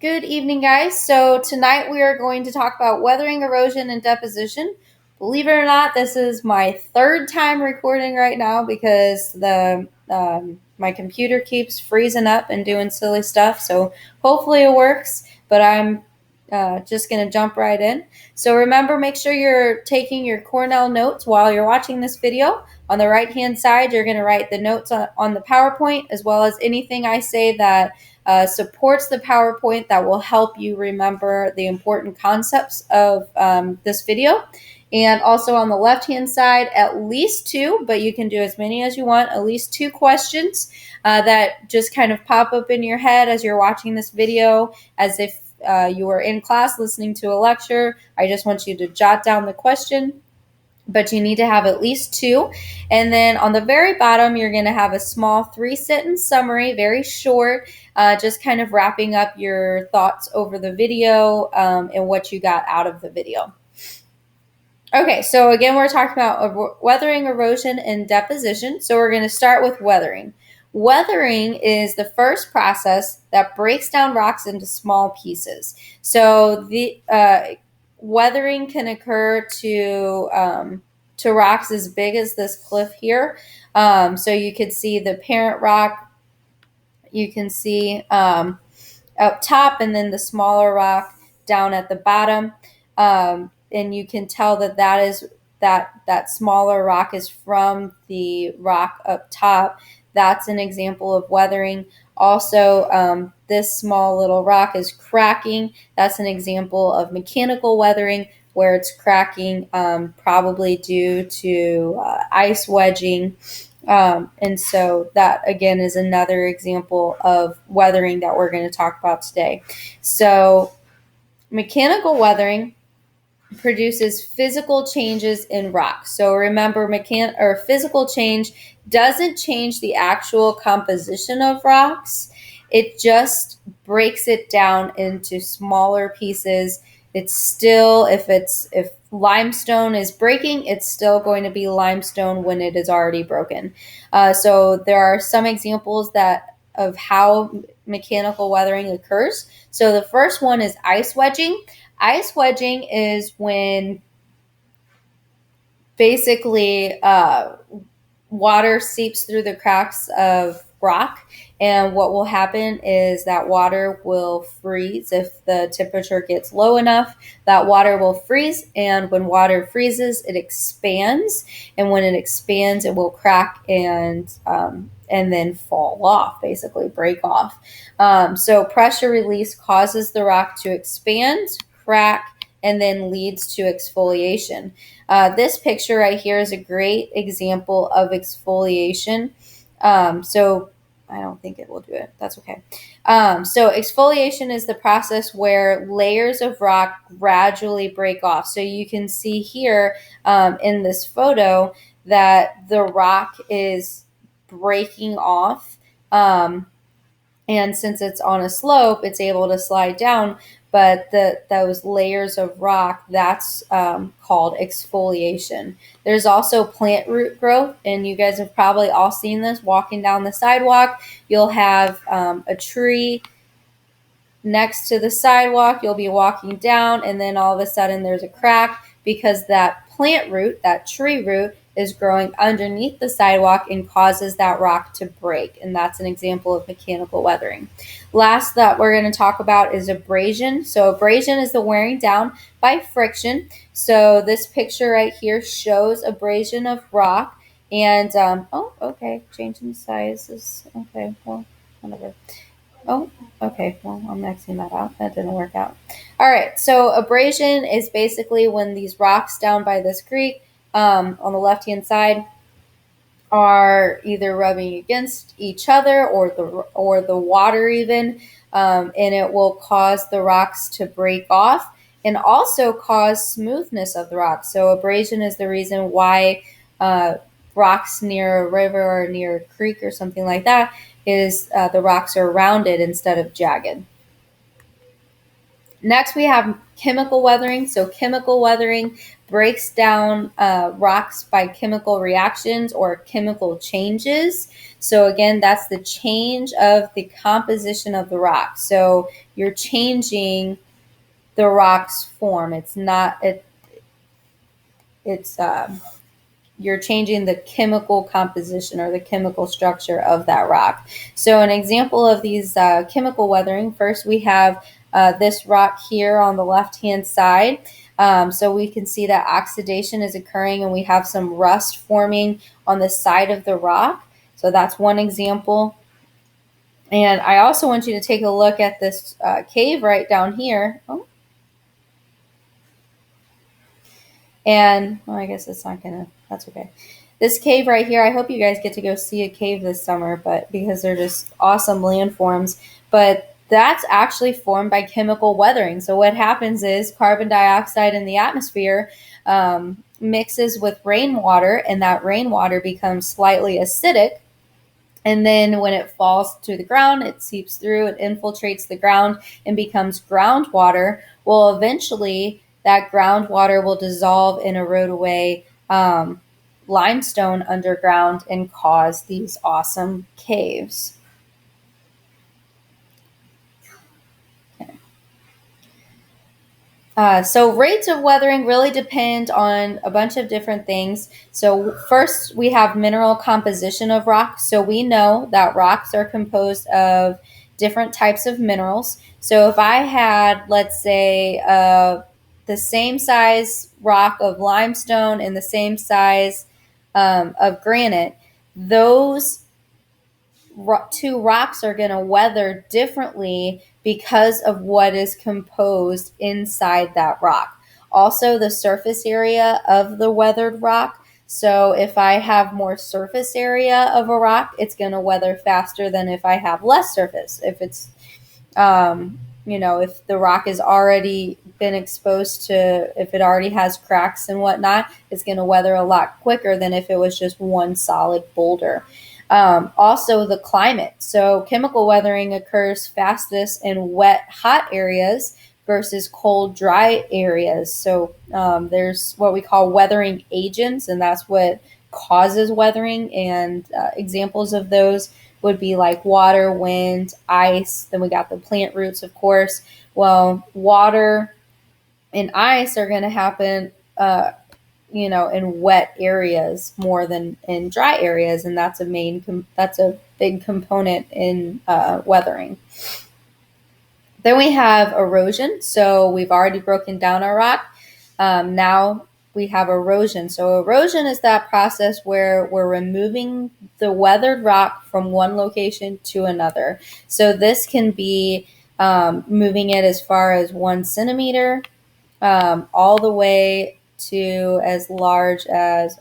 Good evening, guys. So, tonight we are going to talk about weathering, erosion, and deposition. Believe it or not, this is my third time recording right now because my computer keeps freezing up and doing silly stuff. So, hopefully, it works, but I'm just going to jump right in. So, remember, make sure you're taking your Cornell notes while you're watching this video. On the right hand side, you're going to write the notes on the PowerPoint as well as anything I say that supports the PowerPoint that will help you remember the important concepts of this video. And also on the left-hand side, at least two, but you can do as many as you want, at least two questions that just kind of pop up in your head as you're watching this video, as if you were in class listening to a lecture. I just want you to jot down the question, but you need to have at least two. And then on the very bottom, you're going to have a small 3-sentence summary, very short, just kind of wrapping up your thoughts over the video and what you got out of the video. Okay, so again, we're talking about weathering, erosion, and deposition. So we're going to start with weathering. Weathering is the first process that breaks down rocks into small pieces. So the weathering can occur to rocks as big as this cliff here. So you could see the parent rock. You can see up top, and then the smaller rock down at the bottom. And you can tell that smaller rock is from the rock up top. That's an example of weathering. Also, this small little rock is cracking. That's an example of mechanical weathering, where it's cracking, probably due to ice wedging. And so that, again, is another example of weathering that we're going to talk about today. So mechanical weathering produces physical changes in rock. So remember, physical change doesn't change the actual composition of rocks. It just breaks it down into smaller pieces. It's still, if limestone is breaking, it's still going to be limestone when it is already broken. So there are some examples of how mechanical weathering occurs. So the first one is ice wedging. Ice wedging is when basically water seeps through the cracks of rock, and what will happen is that water will freeze. If the temperature gets low enough, that water will freeze, and when water freezes, it expands, and when it expands, it will crack and then fall off, basically break off. So pressure release causes the rock to expand, crack, and then leads to exfoliation. This picture right here is a great example of exfoliation. So I don't think it will do it. That's okay. So exfoliation is the process where layers of rock gradually break off. So you can see here in this photo that the rock is breaking off. And since it's on a slope, it's able to slide down. But those layers of rock, that's called exfoliation. There's also plant root growth, and you guys have probably all seen this walking down the sidewalk. You'll have a tree next to the sidewalk. You'll be walking down, and then all of a sudden there's a crack because that plant root, that tree root, is growing underneath the sidewalk and causes that rock to break. And that's an example of mechanical weathering. Last that we're going to talk about is abrasion. So abrasion is the wearing down by friction. So this picture right here shows abrasion of rock. And, okay, changing sizes. Okay, well, whatever. Oh, okay. Well, I'm Xing that out. That didn't work out. All right. So abrasion is basically when these rocks down by this creek on the left-hand side are either rubbing against each other or the water even, and it will cause the rocks to break off and also cause smoothness of the rock. So abrasion is the reason why rocks near a river or near a creek or something like that is the rocks are rounded instead of jagged. Next, we have chemical weathering. So chemical weathering breaks down rocks by chemical reactions or chemical changes. So again, that's the change of the composition of the rock. So you're changing the rock's form. It's you're changing the chemical composition or the chemical structure of that rock. So an example of these chemical weathering, first we have this rock here on the left-hand side. So we can see that oxidation is occurring and we have some rust forming on the side of the rock. So that's one example. And I also want you to take a look at this cave right down here. Oh. And well, I guess it's not gonna, that's okay. This cave right here, I hope you guys get to go see a cave this summer, but because they're just awesome landforms. But that's actually formed by chemical weathering. So what happens is carbon dioxide in the atmosphere mixes with rainwater, and that rainwater becomes slightly acidic. And then when it falls to the ground, it seeps through, it infiltrates the ground and becomes groundwater. Well, eventually that groundwater will dissolve and erode away limestone underground and cause these awesome caves. So rates of weathering really depend on a bunch of different things. So first we have mineral composition of rocks. So we know that rocks are composed of different types of minerals. So if I had, let's say, the same size rock of limestone and the same size of granite, those two rocks are going to weather differently because of what is composed inside that rock. Also, the surface area of the weathered rock. So if I have more surface area of a rock, it's going to weather faster than if I have less surface. If it's, if the rock has already been exposed to, if it already has cracks and whatnot, it's going to weather a lot quicker than if it was just one solid boulder. Also, the climate. So chemical weathering occurs fastest in wet, hot areas versus cold, dry areas. So there's what we call weathering agents, and that's what causes weathering. And examples of those would be like water, wind, ice. Then we got the plant roots, of course. Well, water and ice are going to happen in wet areas more than in dry areas, and that's a big component in weathering. Then we have erosion. So we've already broken down our rock. Now we have erosion. So erosion is that process where we're removing the weathered rock from one location to another. So this can be moving it as far as 1 centimeter all the way to as large as,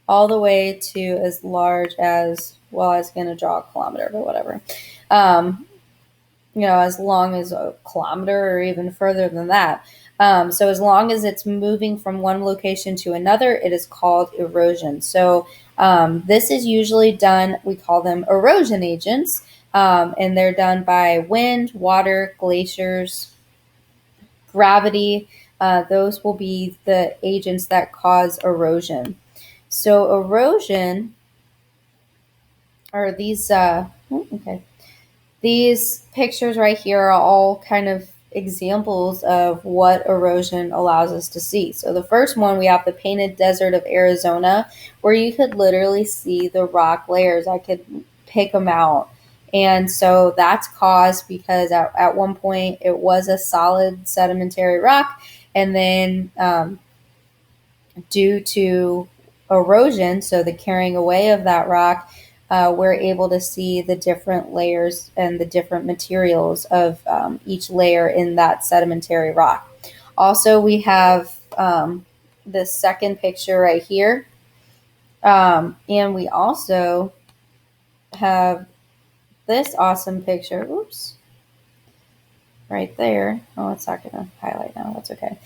all the way to as large as, well, I was going to draw a kilometer, but whatever. As long as a kilometer or even further than that. So as long as it's moving from one location to another, it is called erosion. So this is usually done, we call them erosion agents, and they're done by wind, water, glaciers, gravity. Those will be the agents that cause erosion. So erosion are these, these pictures right here are all kind of examples of what erosion allows us to see. So the first one, we have the Painted Desert of Arizona, where you could literally see the rock layers. I could pick them out. And so that's caused because at one point it was a solid sedimentary rock, and then due to erosion, so the carrying away of that rock, we're able to see the different layers and the different materials of each layer in that sedimentary rock. Also, we have the second picture right here. And we also have this awesome picture. Oops. Right there. Oh, it's not going to highlight now. That's okay.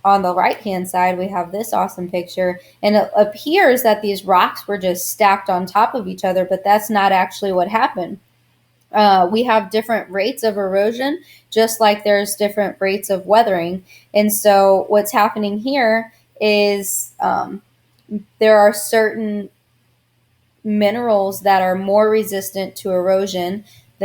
On the right-hand side, we have this awesome picture, and it appears that these rocks were just stacked on top of each other, but that's not actually what happened. We have different rates of erosion, just like there's different rates of weathering. And so, what's happening here is there are certain minerals that are more resistant to erosion